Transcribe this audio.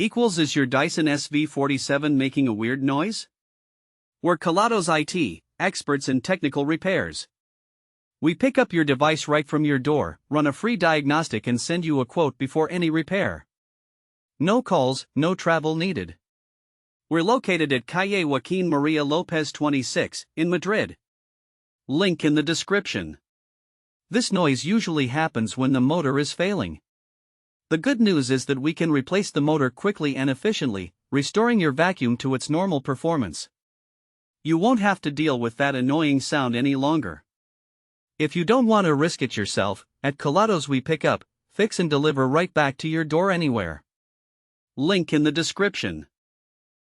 Is your Dyson SV47 making a weird noise? We're Kelatos IT, experts in technical repairs. We pick up your device right from your door, run a free diagnostic and send you a quote before any repair. No calls, no travel needed. We're located at Calle Joaquin Maria Lopez 26, in Madrid. Link in the description. This noise usually happens when the motor is failing. The good news is that we can replace the motor quickly and efficiently, restoring your vacuum to its normal performance. You won't have to deal with that annoying sound any longer. If you don't want to risk it yourself, at Kelatos we pick up, fix and deliver right back to your door anywhere. Link in the description.